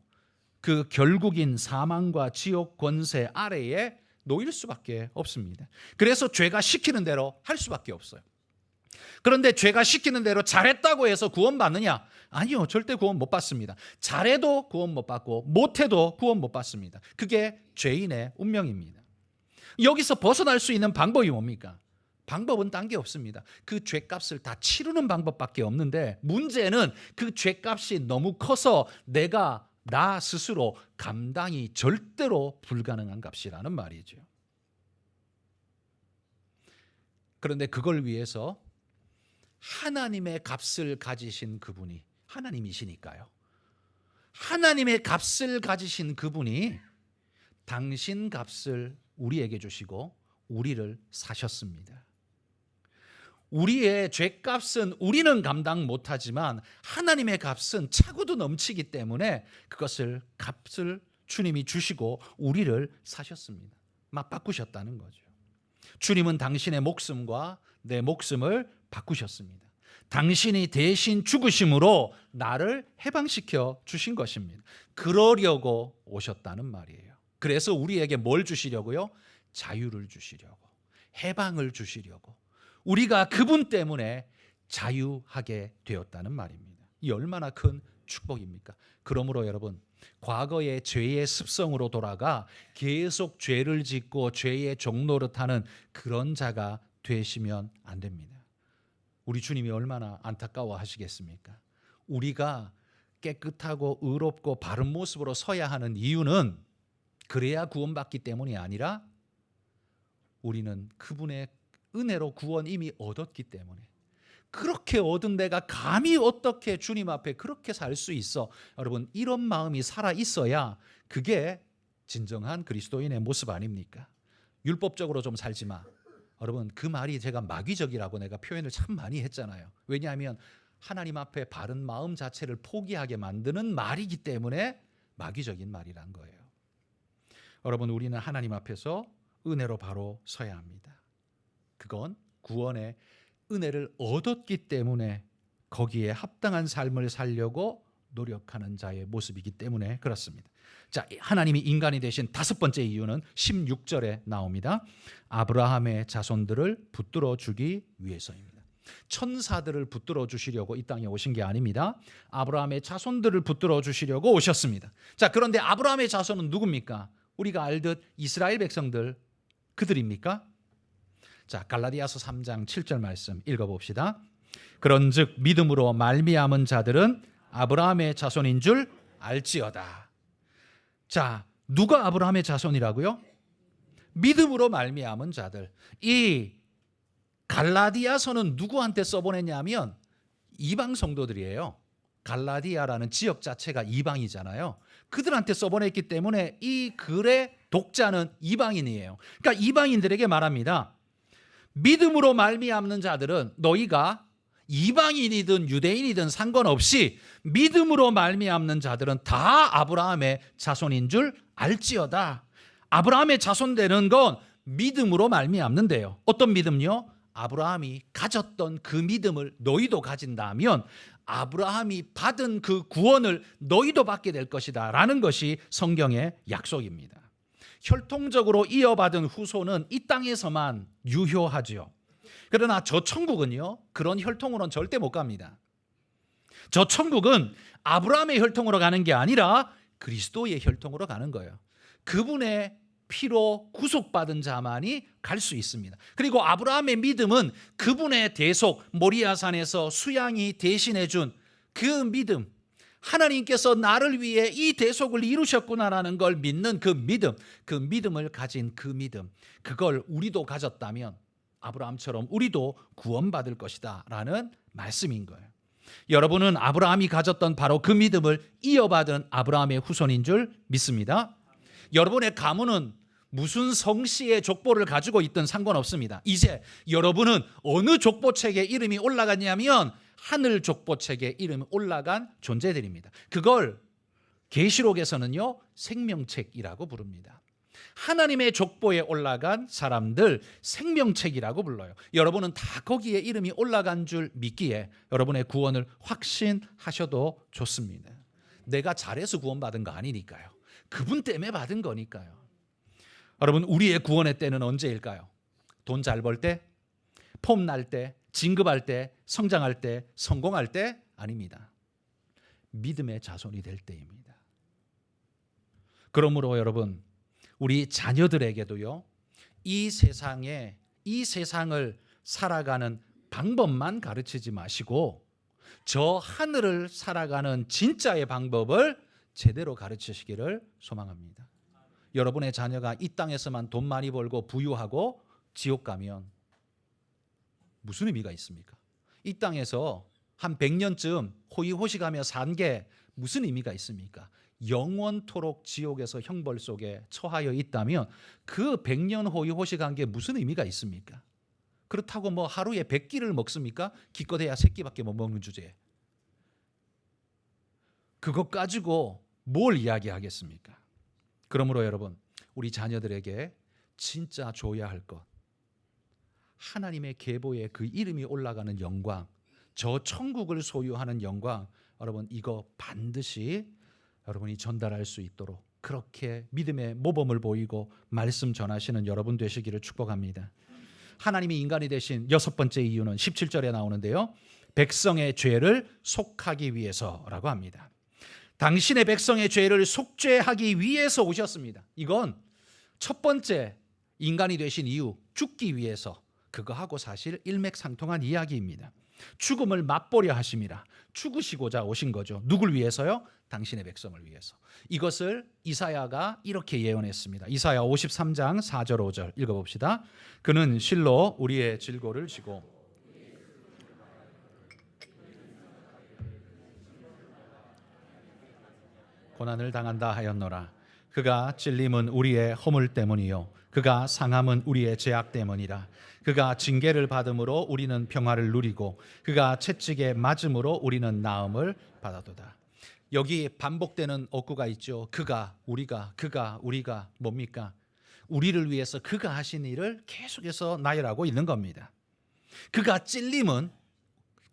그 결국인 사망과 지옥 권세 아래에 놓일 수밖에 없습니다. 그래서 죄가 시키는 대로 할 수밖에 없어요. 그런데 죄가 시키는 대로 잘했다고 해서 구원받느냐? 아니요, 절대 구원 못 받습니다. 잘해도 구원 못 받고 못해도 구원 못 받습니다. 그게 죄인의 운명입니다. 여기서 벗어날 수 있는 방법이 뭡니까? 방법은 딴 게 없습니다. 그 죄값을 다 치르는 방법밖에 없는데, 문제는 그 죄값이 너무 커서 나 스스로 감당이 절대로 불가능한 값이라는 말이죠. 그런데 그걸 위해서 하나님의 값을 가지신 그분이, 하나님이시니까요, 하나님의 값을 가지신 그분이 당신 값을 우리에게 주시고 우리를 사셨습니다. 우리의 죄값은 우리는 감당 못하지만 하나님의 값은 차고도 넘치기 때문에 값을 주님이 주시고 우리를 사셨습니다. 막 바꾸셨다는 거죠. 주님은 당신의 목숨과 내 목숨을 바꾸셨습니다. 당신이 대신 죽으심으로 나를 해방시켜 주신 것입니다. 그러려고 오셨다는 말이에요. 그래서 우리에게 뭘 주시려고요? 자유를 주시려고, 해방을 주시려고, 우리가 그분 때문에 자유하게 되었다는 말입니다. 이 얼마나 큰 축복입니까? 그러므로 여러분, 과거의 죄의 습성으로 돌아가 계속 죄를 짓고 죄의 종노릇하는 그런 자가 되시면 안 됩니다. 우리 주님이 얼마나 안타까워 하시겠습니까? 우리가 깨끗하고 의롭고 바른 모습으로 서야 하는 이유는 그래야 구원받기 때문이 아니라 우리는 그분의 은혜로 구원 이미 얻었기 때문에, 그렇게 얻은 내가 감히 어떻게 주님 앞에 그렇게 살 수 있어? 여러분, 이런 마음이 살아 있어야 그게 진정한 그리스도인의 모습 아닙니까? 율법적으로 좀 살지 마. 여러분, 그 말이 제가 마귀적이라고 내가 표현을 참 많이 했잖아요. 왜냐하면 하나님 앞에 바른 마음 자체를 포기하게 만드는 말이기 때문에 마귀적인 말이란 거예요. 여러분, 우리는 하나님 앞에서 은혜로 바로 서야 합니다. 그건 구원의 은혜를 얻었기 때문에 거기에 합당한 삶을 살려고 노력하는 자의 모습이기 때문에 그렇습니다. 자, 하나님이 인간이 되신 다섯 번째 이유는 16절에 나옵니다. 아브라함의 자손들을 붙들어 주기 위해서입니다. 천사들을 붙들어 주시려고 이 땅에 오신 게 아닙니다. 아브라함의 자손들을 붙들어 주시려고 오셨습니다. 자, 그런데 아브라함의 자손은 누굽니까? 우리가 알듯 이스라엘 백성들, 그들입니까? 자, 갈라디아서 3장 7절 말씀 읽어봅시다. 그런즉 믿음으로 말미암은 자들은 아브라함의 자손인 줄 알지어다. 자, 누가 아브라함의 자손이라고요? 믿음으로 말미암은 자들. 이 갈라디아서는 누구한테 써보냈냐면 이방 성도들이에요. 갈라디아라는 지역 자체가 이방이잖아요. 그들한테 써보냈기 때문에 이 글의 독자는 이방인이에요. 그러니까 이방인들에게 말합니다. 믿음으로 말미암는 자들은 너희가 이방인이든 유대인이든 상관없이 믿음으로 말미암는 자들은 다 아브라함의 자손인 줄 알지어다. 아브라함의 자손 되는 건 믿음으로 말미암는데요. 어떤 믿음요? 아브라함이 가졌던 그 믿음을 너희도 가진다면 아브라함이 받은 그 구원을 너희도 받게 될 것이다 라는 것이 성경의 약속입니다. 혈통적으로 이어받은 후손은 이 땅에서만 유효하죠. 그러나 저 천국은요, 그런 혈통으로는 절대 못 갑니다. 저 천국은 아브라함의 혈통으로 가는 게 아니라 그리스도의 혈통으로 가는 거예요. 그분의 피로 구속받은 자만이 갈 수 있습니다. 그리고 아브라함의 믿음은 그분의 대속, 모리아산에서 수양이 대신해 준 그 믿음, 하나님께서 나를 위해 이 대속을 이루셨구나라는 걸 믿는 그 믿음, 그 믿음을 가진 그 믿음, 그걸 우리도 가졌다면 아브라함처럼 우리도 구원받을 것이다 라는 말씀인 거예요. 여러분은 아브라함이 가졌던 바로 그 믿음을 이어받은 아브라함의 후손인 줄 믿습니다. 여러분의 가문은 무슨 성씨의 족보를 가지고 있든 상관없습니다. 이제 여러분은 어느 족보책에 이름이 올라갔냐면 하늘 족보책에 이름이 올라간 존재들입니다. 그걸 계시록에서는요, 생명책이라고 부릅니다. 하나님의 족보에 올라간 사람들 생명책이라고 불러요. 여러분은 다 거기에 이름이 올라간 줄 믿기에 여러분의 구원을 확신하셔도 좋습니다. 내가 잘해서 구원받은 거 아니니까요. 그분 때문에 받은 거니까요. 여러분, 우리의 구원의 때는 언제일까요? 돈 잘 벌 때? 폼 날 때? 진급할 때? 성장할 때? 성공할 때? 아닙니다. 믿음의 자손이 될 때입니다. 그러므로 여러분, 우리 자녀들에게도요, 이 세상을 살아가는 방법만 가르치지 마시고 저 하늘을 살아가는 진짜의 방법을 제대로 가르치시기를 소망합니다. 여러분의 자녀가 이 땅에서만 돈 많이 벌고 부유하고 지옥 가면 무슨 의미가 있습니까? 이 땅에서 한 100년쯤 호의호식하며 산 게 무슨 의미가 있습니까? 영원토록 지옥에서 형벌 속에 처하여 있다면 그 100년 호의호식한 게 무슨 의미가 있습니까? 그렇다고 뭐 하루에 100끼를 먹습니까? 기껏해야 3끼밖에 못 먹는 주제에. 그것 가지고 뭘 이야기하겠습니까? 그러므로 여러분, 우리 자녀들에게 진짜 줘야 할 것, 하나님의 계보에 그 이름이 올라가는 영광, 저 천국을 소유하는 영광, 여러분 이거 반드시 여러분이 전달할 수 있도록 그렇게 믿음의 모범을 보이고 말씀 전하시는 여러분 되시기를 축복합니다. 하나님이 인간이 되신 6번째 이유는 17절에 나오는데요, 백성의 죄를 속하기 위해서라고 합니다. 당신의 백성의 죄를 속죄하기 위해서 오셨습니다. 이건 첫 번째 인간이 되신 이유, 죽기 위해서, 그거하고 사실 일맥상통한 이야기입니다. 죽음을 맛보려 하심이라, 죽으시고자 오신 거죠. 누굴 위해서요? 당신의 백성을 위해서. 이것을 이사야가 이렇게 예언했습니다. 이사야 53장 4절 5절 읽어봅시다. 그는 실로 우리의 질고를 지고 고난을 당한다 하였노라. 그가 찔림은 우리의 허물 때문이요 그가 상함은 우리의 죄악 때문이라. 그가 징계를 받음으로 우리는 평화를 누리고 그가 채찍에 맞음으로 우리는 나음을 받아도다. 여기 반복되는 어구가 있죠. 그가, 우리가 뭡니까? 우리를 위해서 그가 하신 일을 계속해서 나열하고 있는 겁니다. 그가 찔림은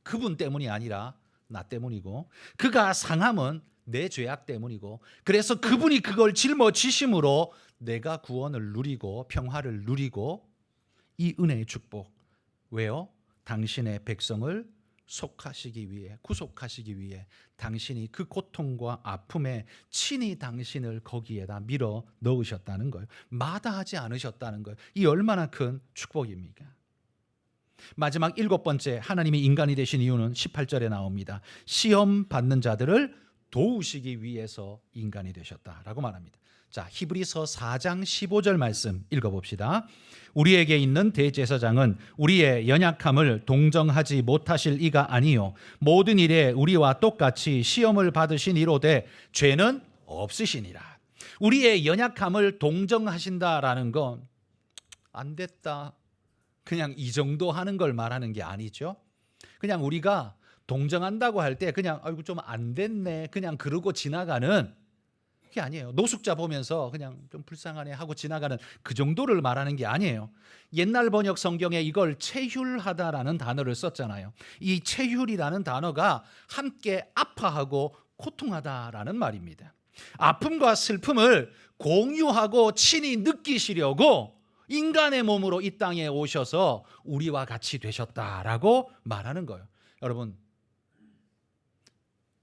그분 때문이 아니라 나 때문이고, 그가 상함은 내 죄악 때문이고, 그래서 그분이 그걸 짊어지심으로 내가 구원을 누리고 평화를 누리고 이 은혜의 축복. 왜요? 당신의 백성을 속하시기 위해, 구속하시기 위해 당신이 그 고통과 아픔에 친히 당신을 거기에다 밀어 넣으셨다는 거예요. 마다하지 않으셨다는 거예요. 이 얼마나 큰 축복입니까? 마지막 7번째 하나님이 인간이 되신 이유는 18절에 나옵니다. 시험 받는 자들을 도우시기 위해서 인간이 되셨다라고 말합니다. 자, 히브리서 4장 15절 말씀 읽어봅시다. 우리에게 있는 대제사장은 우리의 연약함을 동정하지 못하실 이가 아니요 모든 일에 우리와 똑같이 시험을 받으신 이로되 죄는 없으시니라. 우리의 연약함을 동정하신다라는 건 안 됐다, 그냥 이 정도 하는 걸 말하는 게 아니죠. 그냥 우리가 동정한다고 할 때 그냥 아이고 좀 안 됐네 그냥 그러고 지나가는 게 아니에요. 노숙자 보면서 그냥 좀 불쌍하네 하고 지나가는 그 정도를 말하는 게 아니에요. 옛날 번역 성경에 이걸 체휼하다라는 단어를 썼잖아요. 이 체휼이라는 단어가 함께 아파하고 고통하다라는 말입니다. 아픔과 슬픔을 공유하고 친히 느끼시려고 인간의 몸으로 이 땅에 오셔서 우리와 같이 되셨다라고 말하는 거예요. 여러분,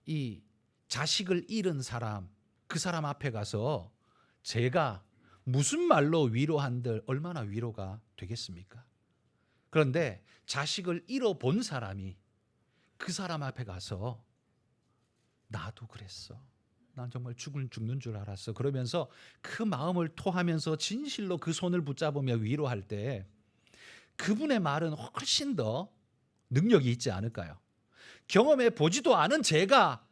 이 자식을 잃은 사람, 그 사람 앞에 가서 제가 무슨 말로 위로한들 얼마나 위로가 되겠습니까? 그런데 자식을 잃어본 사람이 그 사람 앞에 가서 나도 그랬어, 난 정말 죽는 줄 알았어, 그러면서 그 마음을 토하면서 진실로 그 손을 붙잡으며 위로할 때 그분의 말은 훨씬 더 능력이 있지 않을까요? 경험해 보지도 않은 제가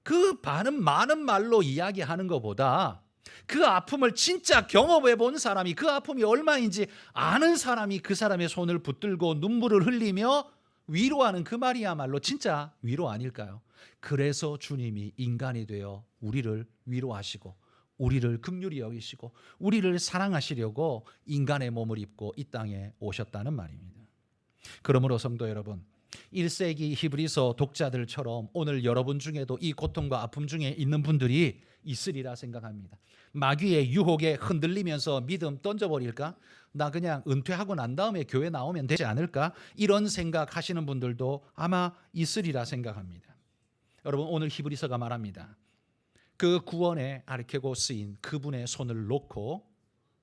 그 많은 말로 이야기하는 것보다 그 아픔을 진짜 경험해 본 사람이, 그 아픔이 얼마인지 아는 사람이 그 사람의 손을 붙들고 눈물을 흘리며 위로하는 그 말이야말로 진짜 위로 아닐까요? 그래서 주님이 인간이 되어 우리를 위로하시고 우리를 긍휼히 여기시고 우리를 사랑하시려고 인간의 몸을 입고 이 땅에 오셨다는 말입니다. 그러므로 성도 여러분, 1세기 히브리서 독자들처럼 오늘 여러분 중에도 이 고통과 아픔 중에 있는 분들이 있으리라 생각합니다. 마귀의 유혹에 흔들리면서 믿음 던져버릴까? 나 그냥 은퇴하고 난 다음에 교회 나오면 되지 않을까? 이런 생각하시는 분들도 아마 있으리라 생각합니다. 여러분, 오늘 히브리서가 말합니다. 그 구원의 아르케고스인 그분의 손을 놓고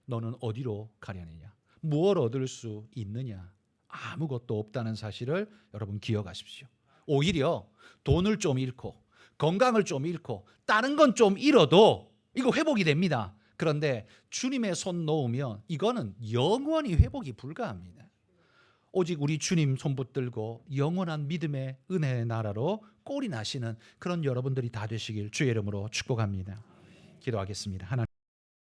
너는 어디로 가려느냐? 무엇을 얻을 수 있느냐? 아무것도 없다는 사실을 여러분 기억하십시오. 오히려 돈을 좀 잃고 건강을 좀 잃고 다른 건 좀 잃어도 이거 회복이 됩니다. 그런데 주님의 손 놓으면 이거는 영원히 회복이 불가합니다. 오직 우리 주님 손 붙들고 영원한 믿음의 은혜의 나라로 꼴이 나시는 그런 여러분들이 다 되시길 주의 이름으로 축복합니다. 기도하겠습니다. 하나님